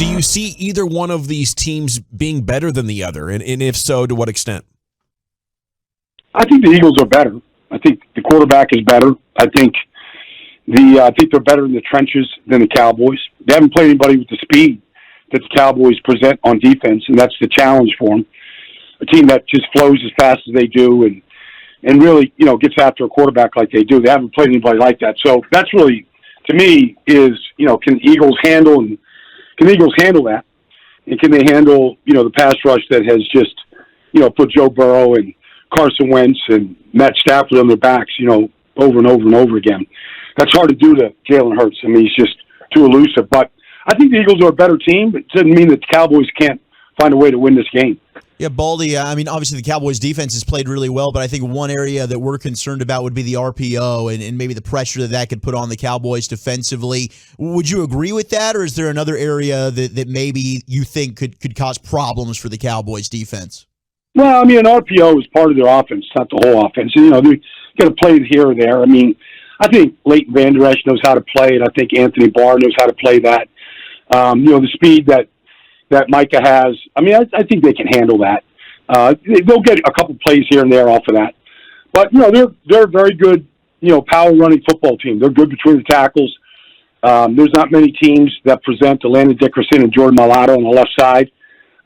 Do you see either one of these teams being better than the other? And if so, to what extent? I think the Eagles are better. I think the quarterback is better. I think they're better in the trenches than the Cowboys. They haven't played anybody with the speed that the Cowboys present on defense, and that's the challenge for them. A team that just flows as fast as they do and really, gets after a quarterback like they do. They haven't played anybody like that. So that's really, to me, is, can the Eagles handle that? And can they handle, the pass rush that has just, put Joe Burrow and Carson Wentz and Matt Stafford on their backs, over and over and over again. That's hard to do to Jalen Hurts. I mean, he's just too elusive. But I think the Eagles are a better team. It doesn't mean that the Cowboys can't find a way to win this game. Yeah, Baldy, I mean, obviously the Cowboys' defense has played really well, but I think one area that we're concerned about would be the RPO and maybe the pressure that could put on the Cowboys defensively. Would you agree with that, or is there another area that maybe you think could cause problems for the Cowboys' defense? Well, I mean, an RPO is part of their offense, not the whole offense. They got to play it here or there. I mean, I think Leighton Vander Esch knows how to play it. I think Anthony Barr knows how to play that. The speed that Micah has, I mean, I think they can handle that. They'll get a couple plays here and there off of that. But, they're a very good, power-running football team. They're good between the tackles. There's not many teams that present Landon Dickerson and Jordan Mailata on the left side.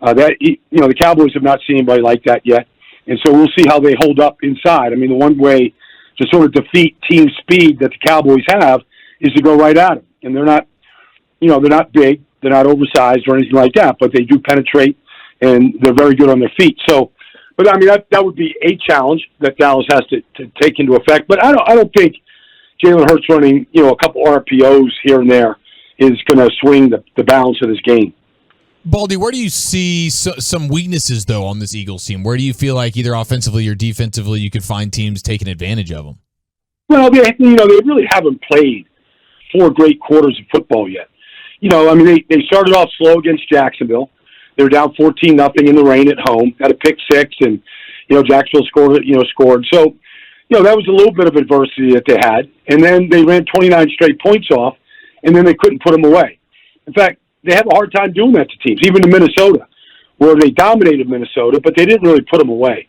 The Cowboys have not seen anybody like that yet. And so we'll see how they hold up inside. I mean, the one way to sort of defeat team speed that the Cowboys have is to go right at them. And they're not, they're not big. They're not oversized or anything like that, but they do penetrate, and they're very good on their feet. So, but I mean, that would be a challenge that Dallas has to take into effect. But I don't think Jalen Hurts running, a couple RPOs here and there is going to swing the balance of this game. Baldy, where do you see some weaknesses, though, on this Eagles team? Where do you feel like either offensively or defensively you could find teams taking advantage of them? Well, they really haven't played 4 great quarters of football yet. I mean, they started off slow against Jacksonville. They were down 14-0 in the rain at home, had a pick 6, and, Jacksonville scored. So, that was a little bit of adversity that they had. And then they ran 29 straight points off, and then they couldn't put them away. In fact, they have a hard time doing that to teams, even to Minnesota, where they dominated Minnesota, but they didn't really put them away.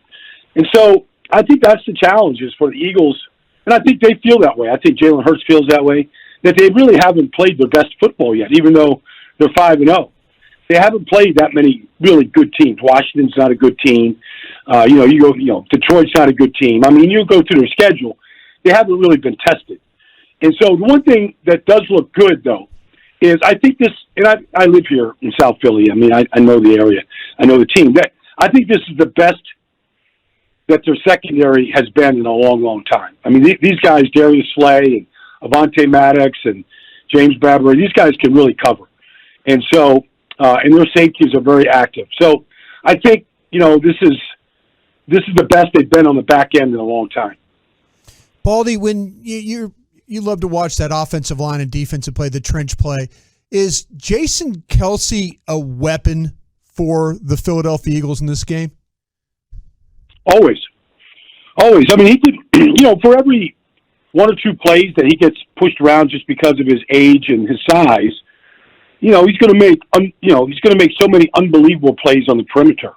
And so I think that's the challenge is for the Eagles, and I think they feel that way. I think Jalen Hurts feels that way, that they really haven't played their best football yet, even though they're 5-0. They haven't played that many really good teams. Washington's not a good team. Detroit's not a good team. I mean, you go through their schedule, they haven't really been tested. And so the one thing that does look good, though, is I think this, and I live here in South Philly. I mean, I know the area. I know the team. I think this is the best that their secondary has been in a long, long time. I mean, these guys, Darius Slay and Avonte Maddox and James Bradbury, these guys can really cover. And so, and their safeties are very active. So I think, this is the best they've been on the back end in a long time. Baldy, when you love to watch that offensive line and defensive play, the trench play. Is Jason Kelce a weapon for the Philadelphia Eagles in this game? Always. I mean, he could, for every 1 or 2 plays that he gets pushed around just because of his age and his size, he's going to make so many unbelievable plays on the perimeter.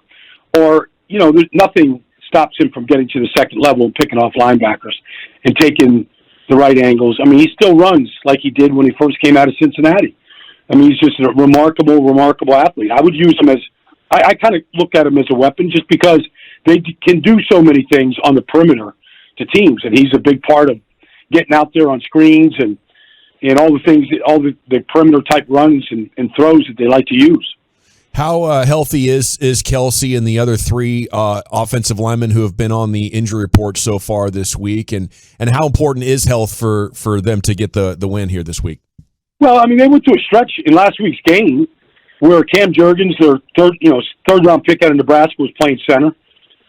Or, there's nothing stops him from getting to the second level and picking off linebackers and taking the right angles. I mean, he still runs like he did when he first came out of Cincinnati. I mean, he's just a remarkable athlete. I would use him I kind of look at him as a weapon just because they can do so many things on the perimeter to teams, and he's a big part of getting out there on screens and all the things, all the perimeter type runs and throws that they like to use. How healthy is Kelce and the other 3 offensive linemen who have been on the injury report so far this week, and how important is health for them to get the win here this week? Well, I mean, they went through a stretch in last week's game where Cam Jurgens, their third round pick out of Nebraska, was playing center,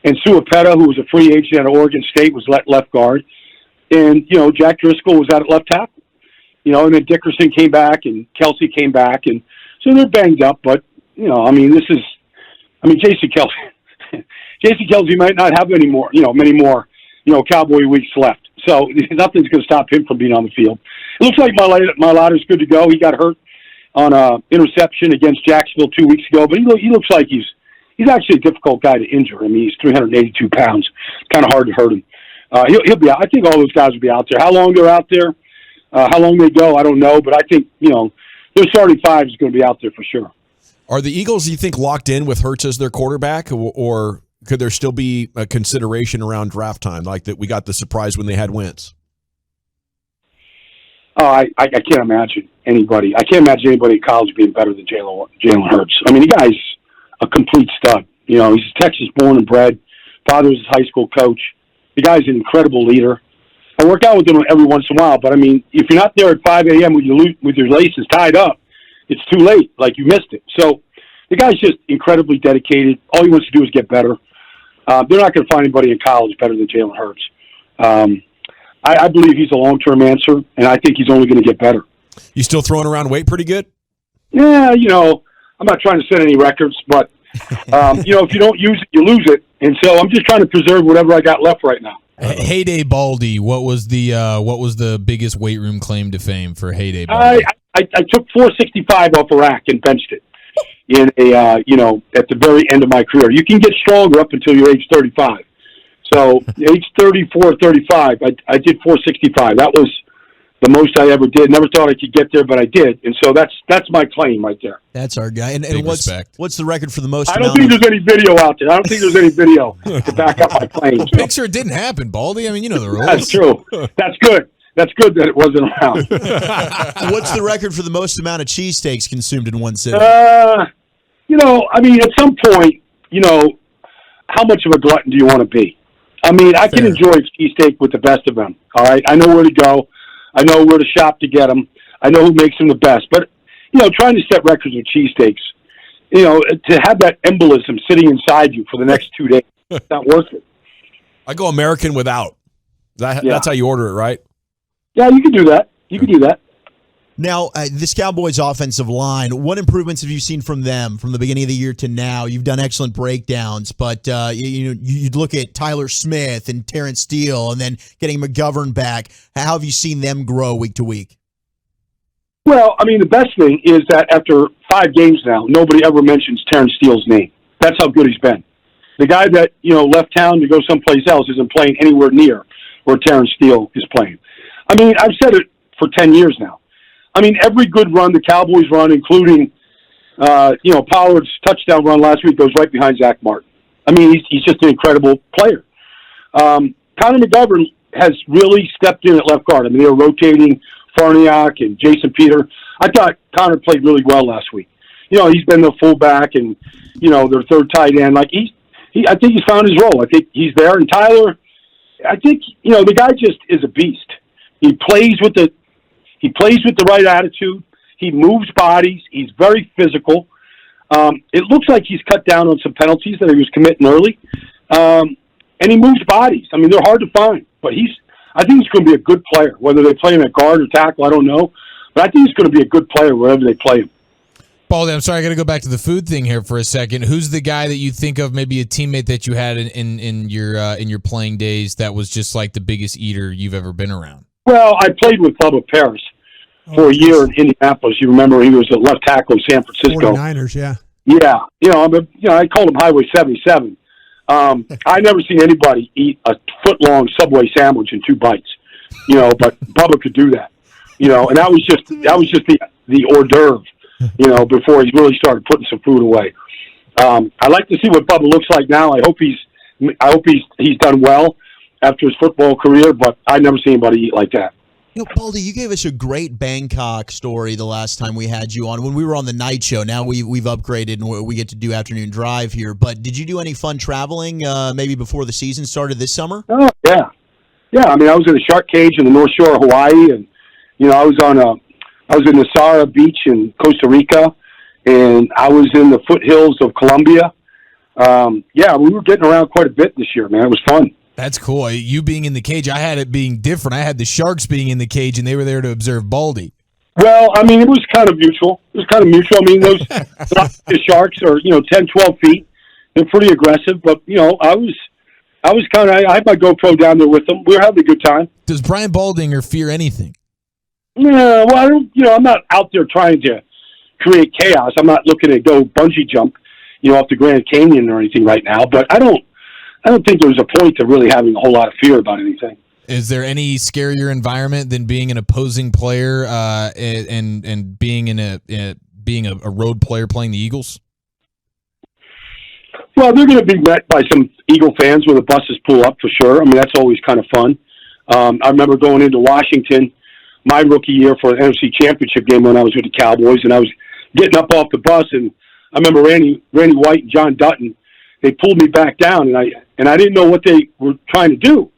and Suapeta, who was a free agent out of Oregon State, was left guard, and Jack Driscoll was out at left tackle, and then Dickerson came back and Kelce came back, and so they're banged up, but. Jason Kelce might not have many more Cowboy weeks left. So nothing's going to stop him from being on the field. It looks like Mailata's good to go. He got hurt on a interception against Jacksonville 2 weeks ago. But he looks like he's actually a difficult guy to injure. I mean, he's 382 pounds. Kind of hard to hurt him. He'll be out. I think all those guys will be out there. How long they're out there, how long they go, I don't know. But I think, their starting five is going to be out there for sure. Are the Eagles, you think, locked in with Hurts as their quarterback, or could there still be a consideration around draft time, like that we got the surprise when they had Wentz? Oh, I can't imagine anybody. I can't imagine anybody in college being better than Jalen Hurts. I mean, the guy's a complete stud. He's Texas born and bred. Father was his high school coach. The guy's an incredible leader. I work out with him every once in a while, but I mean, if you're not there at 5 a.m. with your laces tied up, it's too late. Like, you missed it. So the guy's just incredibly dedicated. All he wants to do is get better. They're not going to find anybody in college better than Jalen Hurts. I believe he's a long-term answer, and I think he's only going to get better. You still throwing around weight pretty good? Yeah, I'm not trying to set any records, but, if you don't use it, you lose it. And so I'm just trying to preserve whatever I got left right now. Heyday Baldy, what was the biggest weight room claim to fame for Heyday Baldy? I took 465 off a rack and benched it in at the very end of my career. You can get stronger up until you're age 35. So age 34, 35, I did 465. That was the most I ever did. Never thought I could get there, but I did. And so that's my claim right there. That's our guy. And what's the record for the most? I don't think there's any video out there. I don't think there's any video to back up my claims. So. Picture it didn't happen, Baldy. I mean, you know the rules. That's true. That's good. That's good that it wasn't around. What's the record for the most amount of cheesesteaks consumed in one sitting? I mean, at some point, how much of a glutton do you want to be? I mean, I can enjoy cheesesteak with the best of them. All right, I know where to go. I know where to shop to get them. I know who makes them the best. But trying to set records with cheesesteaks, to have that embolism sitting inside you for the next 2 days, it's not worth it. I go American without. That's how you order it, right? Yeah, you can do that. You can do that. Now, this Cowboys offensive line, what improvements have you seen from them from the beginning of the year to now? You've done excellent breakdowns, but you'd look at Tyler Smith and Terrence Steele and then getting McGovern back. How have you seen them grow week to week? Well, I mean, the best thing is that after 5 games now, nobody ever mentions Terrence Steele's name. That's how good he's been. The guy that, left town to go someplace else isn't playing anywhere near where Terrence Steele is playing. I mean, I've said it for 10 years now. I mean, every good run the Cowboys run, including, Pollard's touchdown run last week, goes right behind Zach Martin. I mean, he's just an incredible player. Connor McGovern has really stepped in at left guard. I mean, they were rotating Farniok and Jason Peter. I thought Connor played really well last week. He's been the fullback and, their third tight end. Like, I think he's found his role. I think he's there. And Tyler, I think, the guy just is a beast. He plays with the right attitude. He moves bodies. He's very physical. It looks like he's cut down on some penalties that he was committing early. And he moves bodies. I mean, they're hard to find. But I think he's going to be a good player. Whether they play him at guard or tackle, I don't know. But I think he's going to be a good player wherever they play him. Baldy, I'm sorry, I got to go back to the food thing here for a second. Who's the guy that you think of, maybe a teammate that you had in your playing days that was just like the biggest eater you've ever been around? Well, I played with Bubba Paris for a year in Indianapolis. You remember he was a left tackle in San Francisco. 49ers, yeah. Yeah. I called him Highway 77. I never seen anybody eat a foot-long Subway sandwich in 2 bites, but Bubba could do that, and that was just the hors d'oeuvre, before he really started putting some food away. I like to see what Bubba looks like now. I hope he's done well after his football career, but I've never seen anybody eat like that. Baldy, you gave us a great Bangkok story the last time we had you on when we were on the night show. Now we've upgraded and we get to do afternoon drive here. But did you do any fun traveling maybe before the season started this summer? Oh, yeah. Yeah, I mean, I was in a shark cage in the North Shore of Hawaii, and, I was in Nassau Beach in Costa Rica, and I was in the foothills of Colombia. We were getting around quite a bit this year, man. It was fun. That's cool. You being in the cage, I had it being different. I had the Sharks being in the cage, and they were there to observe Baldy. Well, I mean, it was kind of mutual. I mean, those the Sharks are, 10, 12 feet. They're pretty aggressive, but, I had my GoPro down there with them. We were having a good time. Does Brian Baldinger fear anything? Yeah, well, I'm not out there trying to, create chaos. I'm not looking to go bungee jump, off the Grand Canyon or anything right now. But I don't think there's a point to really having a whole lot of fear about anything. Is there any scarier environment than being an opposing player and being being a road player playing the Eagles? Well, they're going to be met by some Eagle fans when the buses pull up, for sure. I mean, that's always kind of fun. I remember going into Washington my rookie year for an NFC Championship game when I was with the Cowboys, and I was getting up off the bus, and I remember Randy White and John Dutton, they pulled me back down, and I didn't know what they were trying to do.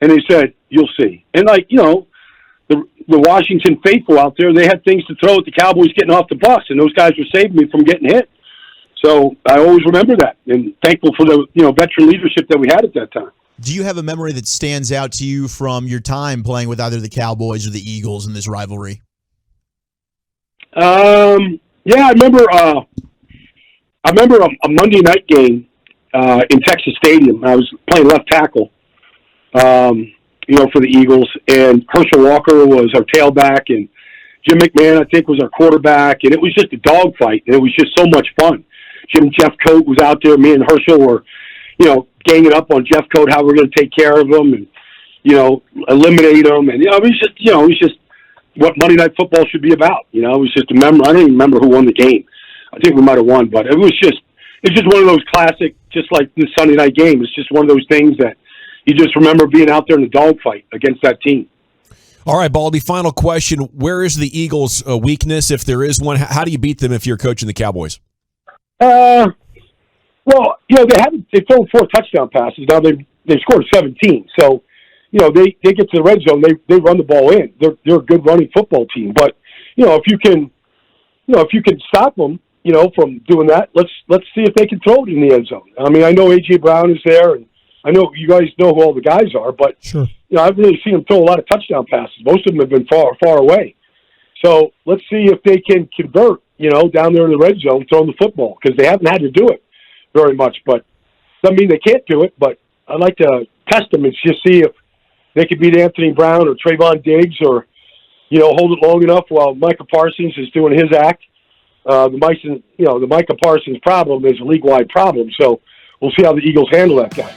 And they said, "You'll see." And the Washington faithful out there, they had things to throw at the Cowboys getting off the bus, and those guys were saving me from getting hit. So I always remember that, and thankful for the veteran leadership that we had at that time. Do you have a memory that stands out to you from your time playing with either the Cowboys or the Eagles in this rivalry? Yeah, I remember a Monday night game in Texas Stadium. I was playing left tackle, for the Eagles, and Herschel Walker was our tailback, and Jim McMahon, I think, was our quarterback, and it was just a dogfight, and it was just so much fun. Jeff Coat was out there. Me and Herschel were, ganging up on Jeff Coat, how we're going to take care of him and, eliminate him. And, it was just what Monday Night Football should be about. It was just I don't even remember who won the game. I think we might have won, but it's just one of those classic, just like the Sunday night game. It's just one of those things that you just remember being out there in the dogfight against that team. All right, Baldy, final question. Where is the Eagles' weakness, if there is one? How do you beat them if you're coaching the Cowboys? Well, they thrown 4 touchdown passes. Now they scored 17. So, they get to the red zone, they run the ball in. They're a good running football team. But, if you can stop them, from doing that, let's see if they can throw it in the end zone. I mean, I know A.J. Brown is there, and I know you guys know who all the guys are, but sure. I've really seen them throw a lot of touchdown passes. Most of them have been far away. So let's see if they can convert, down there in the red zone, throwing the football, because they haven't had to do it very much. But doesn't mean they can't do it, but I'd like to test them and just see if they could beat Anthony Brown or Trayvon Diggs, or, hold it long enough while Micah Parsons is doing his act. The Micah Parsons problem is a league-wide problem, so we'll see how the Eagles handle that guy.